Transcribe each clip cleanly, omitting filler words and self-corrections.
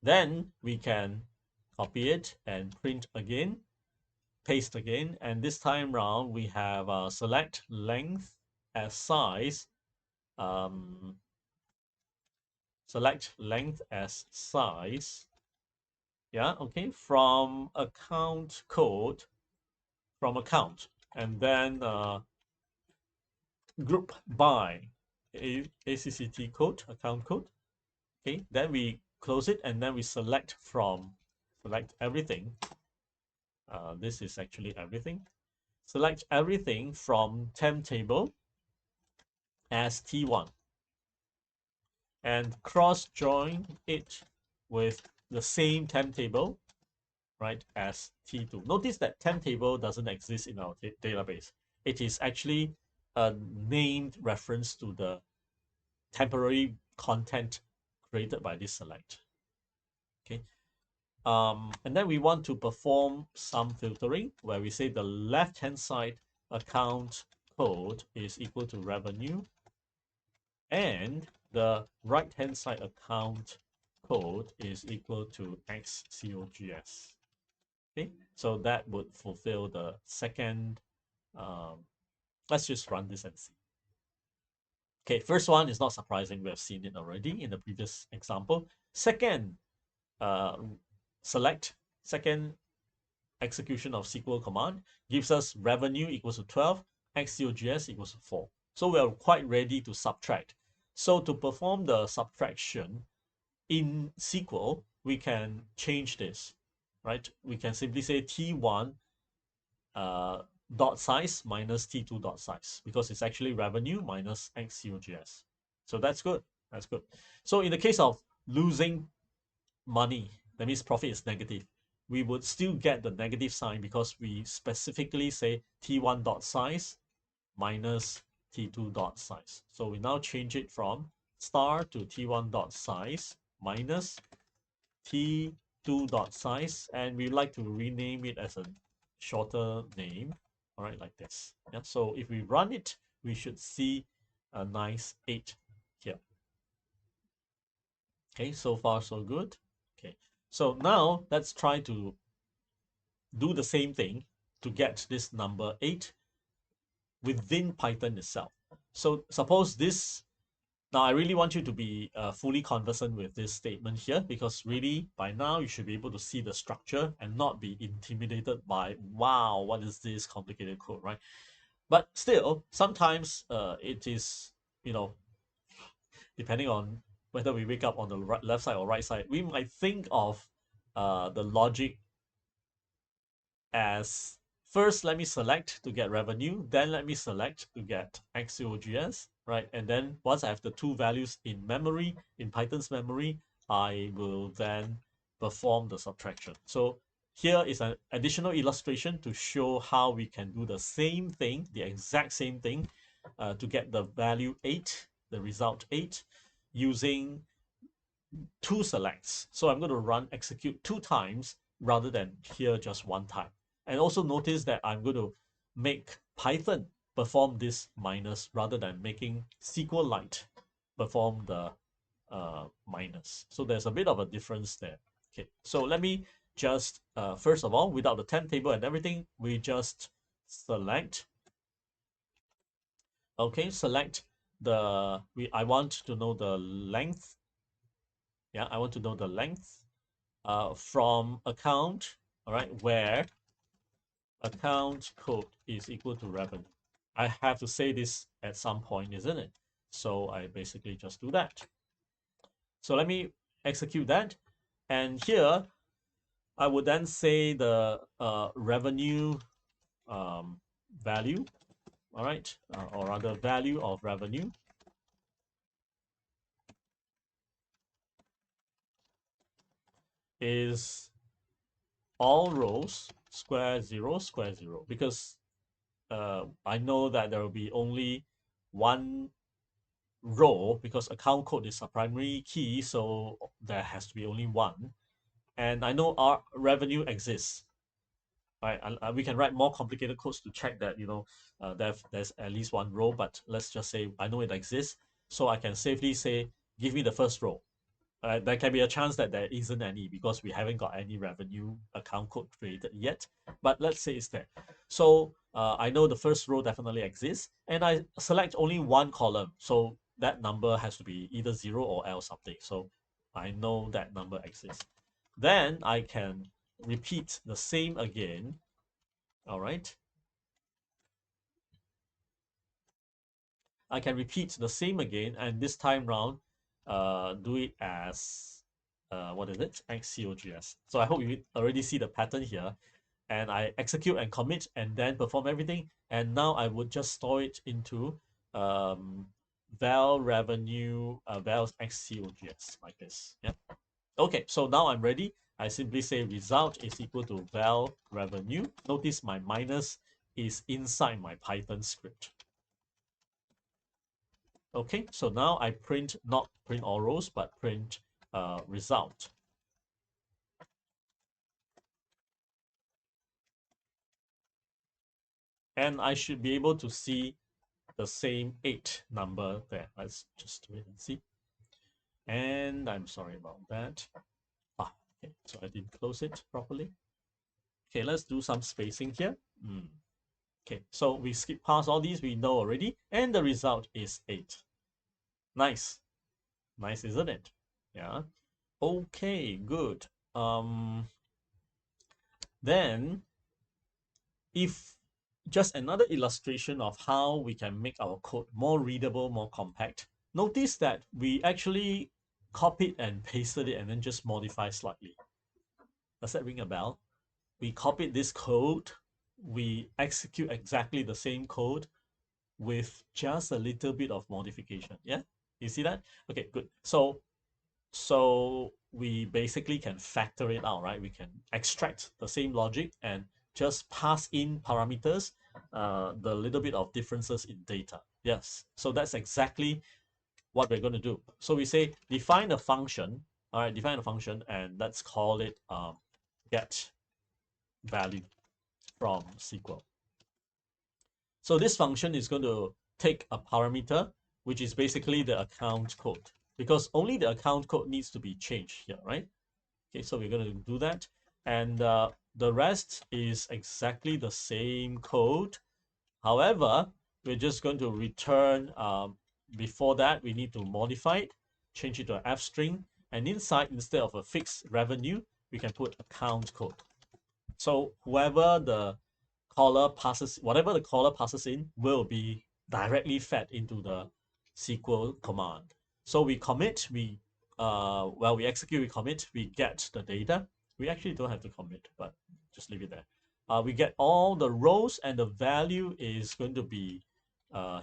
Then we can copy it and print again, paste again, and this time round we have select length as size, um, select length as size, yeah, okay, from account code, from account, and then group by ACCT code, account code, okay, then we close it and then we select everything. This is actually everything. Select everything from temp table as T1 and cross join it with the same temp table, right, as T2. Notice that temp table doesn't exist in our database. It is actually a named reference to the temporary content created by this select. Okay. And then we want to perform some filtering where we say the left-hand side account code is equal to revenue and the right-hand side account code is equal to XCOGS. Okay, so that would fulfill the second. Let's just run this and see. Okay, first one is not surprising. We have seen it already in the previous example. Second, uh, second execution of SQL command gives us revenue equals to 12, XCOGS equals to 4. So we are quite ready to subtract. So to perform the subtraction in SQL, we can change this, right? We can simply say T1 dot size minus T2 dot size because it's actually revenue minus XCOGS. So that's good. That's good. So in the case of losing money, that means profit is negative, we would still get the negative sign because we specifically say T1 dot size minus T2 dot size. So we now change it from star to T1 dot size minus T2 dot size, and we like to rename it as a shorter name. All right, like this. Yeah. So if we run it, we should see a nice 8 here. Okay, so far so good. Okay, so now let's try to do the same thing to get this number 8 within Python itself. So suppose this, now I really want you to be fully conversant with this statement here because really by now you should be able to see the structure and not be intimidated by, wow, what is this complicated code, right? But still, sometimes it is, you know, depending on whether we wake up on the left side or right side, we might think of the logic as first let me select to get revenue, then let me select to get XCOGS, right? And then once I have the two values in memory, in Python's memory, I will then perform the subtraction. So here is an additional illustration to show how we can do the same thing, the exact same thing, to get the value 8, the result 8, using two selects. So I'm going to run execute 2 times rather than here just 1 time. And also notice that I'm going to make Python perform this minus rather than making SQLite perform the minus. So there's a bit of a difference there. Okay, so let me just, first of all, without the temp table and everything, we just select. Okay, select the, I want to know the length. Yeah, I want to know the length from account, all right, where account code is equal to revenue. I have to say this at some point, isn't it? So I basically just do that. So let me execute that. And here, I would then say the revenue value, all right, or rather value of revenue is all rows square 0 square 0 because I know that there will be only one row because account code is a primary key, so there has to be only one. And I know our revenue exists, right? We can write more complicated codes to check that, you know, there's at least one row, but let's just say I know it exists. So I can safely say, give me the first row. There can be a chance that there isn't any because we haven't got any revenue account code created yet. But let's say it's there. So I know the first row definitely exists, and I select only one column. So that number has to be either 0 or else something. So I know that number exists. Then I can repeat the same again. All right. I can repeat the same again, and this time round, do it as what is it? XCOGS. So I hope you already see the pattern here. And I execute and commit and then perform everything. And now I would just store it into val revenue val XCOGS like this. Yeah. Okay, so now I'm ready. I simply say result is equal to val revenue. Notice my minus is inside my Python script. Okay, so now I print, not print all rows, but print result. And I should be able to see the same 8 number there. Let's just wait and see. And I'm sorry about that. Okay, so I didn't close it properly. Okay, let's do some spacing here. Okay, so we skip past all these, we know already, and the result is 8. Nice. Nice, isn't it? Yeah. Okay, good. Then if just another illustration of how we can make our code more readable, more compact, notice that we actually copied and pasted it and then just modify slightly. Does that ring a bell? We copied this code, we execute exactly the same code with just a little bit of modification. Yeah, you see that? Okay, good. So we basically can factor it out, right? We can extract the same logic and just pass in parameters, the little bit of differences in data. Yes, so that's exactly what we're going to do. So we say define a function, all right, define a function, and let's call it get value from SQL. So this function is going to take a parameter, which is basically the account code, because only the account code needs to be changed here, right? Okay, so we're going to do that. And the rest is exactly the same code. However, we're just going to return, before that, we need to modify it, change it to an F string. And inside, instead of a fixed revenue, we can put account code. So whoever the caller passes, whatever the caller passes in will be directly fed into the SQL command. So we commit, we we execute, we commit, we get the data. We actually don't have to commit, but just leave it there. We get all the rows and the value is going to be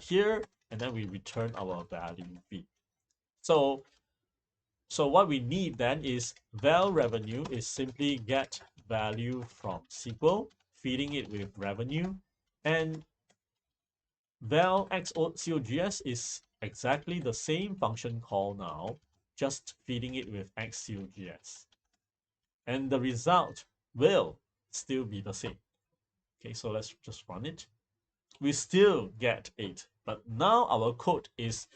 here, and then we return our value v. So what we need then is val revenue is simply get value from SQL, feeding it with revenue, and val XCOGS is exactly the same function call now, just feeding it with XCOGS. And the result will still be the same. Okay, so let's just run it. We still get 8, but now our code is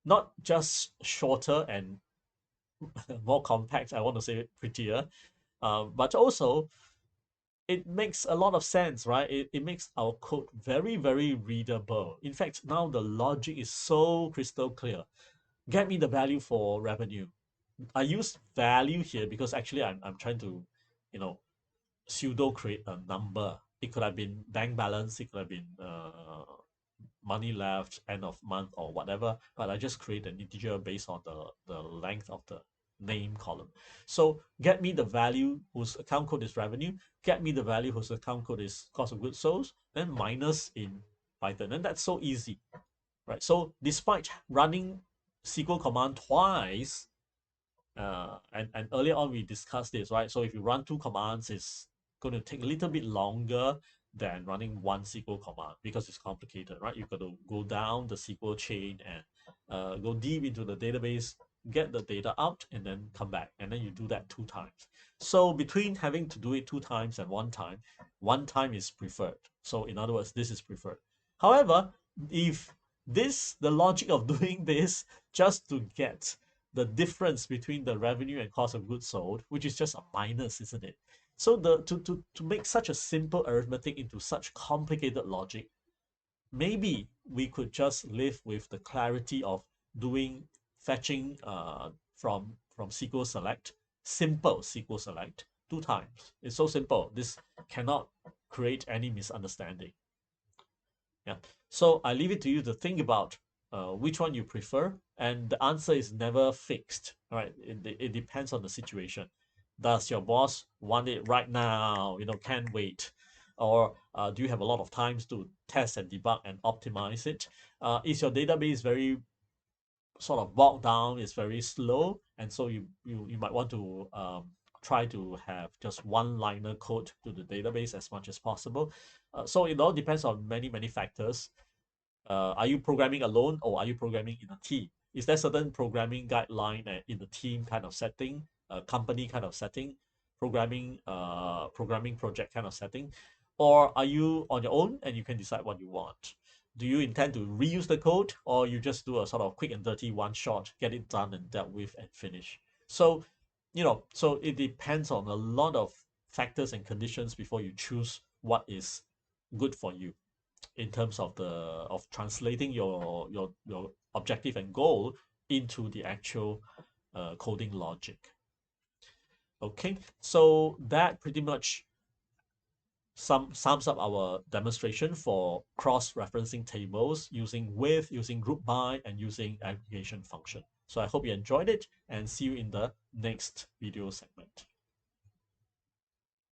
not just shorter and more compact, I want to say prettier, but also it makes a lot of sense, right? It makes our code very, very readable. In fact, now the logic is so crystal clear. Get me the value for revenue. I use value here because actually I'm trying to, you know, pseudo create a number. It could have been bank balance, it could have been money left, end of month or whatever, but I just create an integer based on the length of the name column. So get me the value whose account code is revenue, get me the value whose account code is cost of goods sold, then minus in Python. And that's so easy, right? So despite running SQL command twice, and earlier on we discussed this, right? So if you run 2 commands, it's going to take a little bit longer than running 1 SQL command because it's complicated, right? You've got to go down the SQL chain and go deep into the database, get the data out, and then come back. And then you do that 2 times. So between having to do it 2 times and 1 time is preferred. So in other words, this is preferred. However, if the logic of doing this just to get the difference between the revenue and cost of goods sold, which is just a minus, isn't it? So to make such a simple arithmetic into such complicated logic, maybe we could just live with the clarity of doing fetching from SQL Select, simple SQL Select 2 times. It's so simple. This cannot create any misunderstanding. Yeah. So I leave it to you to think about which one you prefer, and the answer is never fixed. Right? It depends on the situation. Does your boss want it right now? Can't wait, or do you have a lot of times to test and debug and optimize it? Is your database very sort of bogged down, is very slow, and so you might want to try to have just one-liner code to the database as much as possible. So it all depends on many factors. Are you programming alone or are you programming in a team? Is there certain programming guideline in the team kind of setting, company kind of setting, programming project kind of setting, or are you on your own and you can decide what you want? Do you intend to reuse the code, or you just do a sort of quick and dirty one shot, get it done and dealt with and finish? So, so it depends on a lot of factors and conditions before you choose what is good for you in terms of translating your objective and goal into the actual coding logic. Okay, so that pretty much sums up our demonstration for cross-referencing tables using with, using group by, and using aggregation function. So I hope you enjoyed it, and see you in the next video segment.